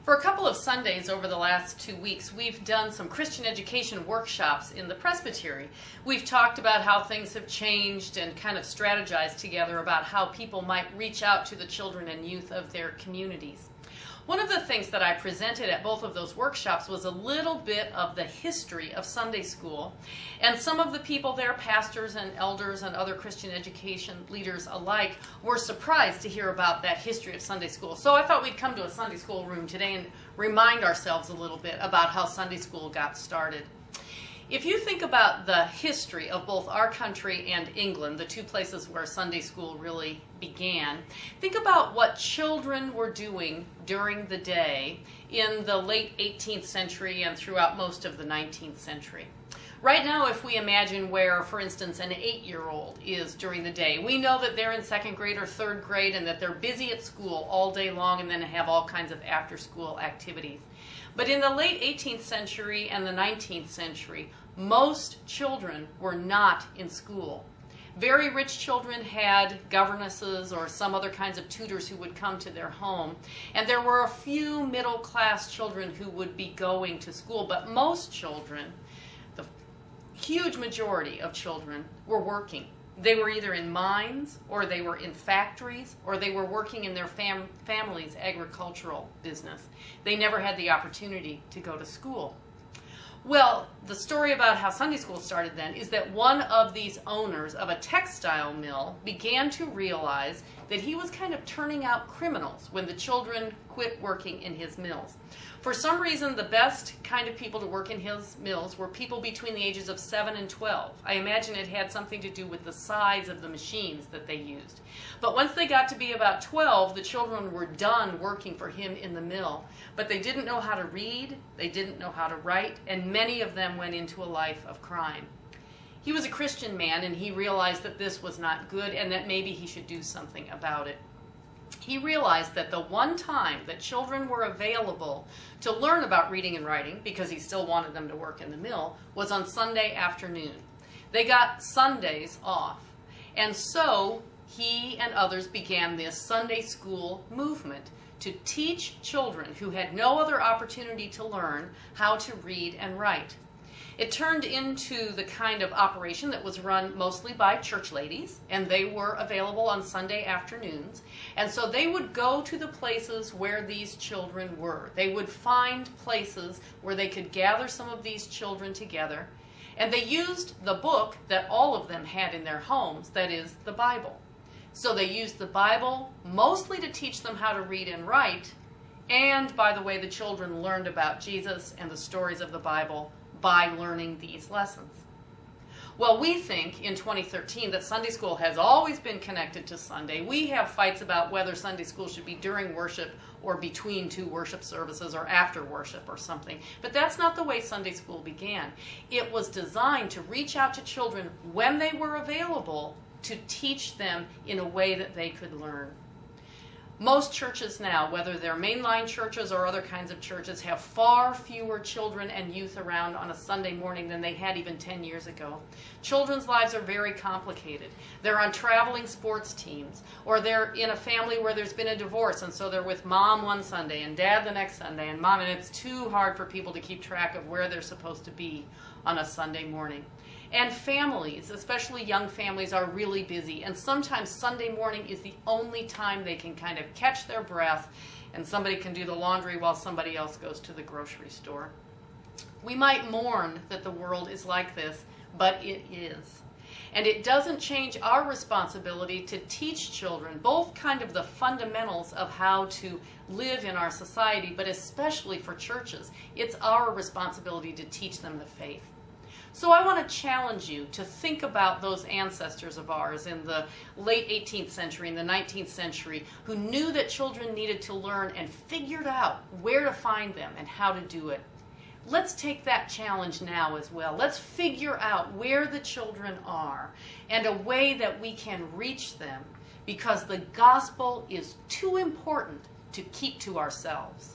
For a couple of Sundays over the last 2 weeks, we've done some Christian education workshops in the presbytery. We've talked about how things have changed and kind of strategized together about how people might reach out to the children and youth of their communities. One of the things that I presented at both of those workshops was a little bit of the history of Sunday school, and some of the people there, pastors and elders and other Christian education leaders alike, were surprised to hear about that history of Sunday school. So I thought we'd come to a Sunday school room today and remind ourselves a little bit about how Sunday school got started. If you think about the history of both our country and England, the two places where Sunday school really began, think about what children were doing during the day in the late 18th century and throughout most of the 19th century. Right now, if we imagine where, for instance, an 8-year-old is during the day, we know that they're in 2nd grade or 3rd grade and that they're busy at school all day long and then have all kinds of after-school activities. But in the late 18th century and the 19th century, most children were not in school. Very rich children had governesses or some other kinds of tutors who would come to their home, and there were a few middle-class children who would be going to school, but most children, the huge majority of children, were working. They were either in mines, or they were in factories, or they were working in their family's agricultural business. They never had the opportunity to go to school. Well, the story about how Sunday school started then is that one of these owners of a textile mill began to realize that he was kind of turning out criminals when the children quit working in his mills. For some reason, the best kind of people to work in his mills were people between the ages of 7 and 12. I imagine it had something to do with the size of the machines that they used. But once they got to be about 12, the children were done working for him in the mill. But they didn't know how to read, they didn't know how to write, and many of them went into a life of crime. He was a Christian man, and he realized that this was not good and that maybe he should do something about it. He realized that the one time that children were available to learn about reading and writing, because he still wanted them to work in the mill, was on Sunday afternoon. They got Sundays off. And so he and others began this Sunday school movement to teach children who had no other opportunity to learn how to read and write. It turned into the kind of operation that was run mostly by church ladies, and they were available on Sunday afternoons. And so they would go to the places where these children were. They would find places where they could gather some of these children together, and they used the book that all of them had in their homes, that is, the Bible. So they used the Bible mostly to teach them how to read and write, and, by the way, the children learned about Jesus and the stories of the Bible by learning these lessons. Well, we think in 2013 that Sunday school has always been connected to Sunday. We have fights about whether Sunday school should be during worship or between two worship services or after worship or something. But that's not the way Sunday school began. It was designed to reach out to children when they were available to teach them in a way that they could learn. Most churches now, whether they're mainline churches or other kinds of churches, have far fewer children and youth around on a Sunday morning than they had even 10 years ago. Children's lives are very complicated. They're on traveling sports teams, or they're in a family where there's been a divorce, and so they're with mom one Sunday and dad the next Sunday and mom, and it's too hard for people to keep track of where they're supposed to be on a Sunday morning. And families, especially young families, are really busy. And sometimes Sunday morning is the only time they can kind of catch their breath, and somebody can do the laundry while somebody else goes to the grocery store. We might mourn that the world is like this, but it is. And it doesn't change our responsibility to teach children both kind of the fundamentals of how to live in our society, but especially for churches, it's our responsibility to teach them the faith. So I want to challenge you to think about those ancestors of ours in the late 18th century and the 19th century who knew that children needed to learn and figured out where to find them and how to do it. Let's take that challenge now as well. Let's figure out where the children are and a way that we can reach them, because the gospel is too important to keep to ourselves.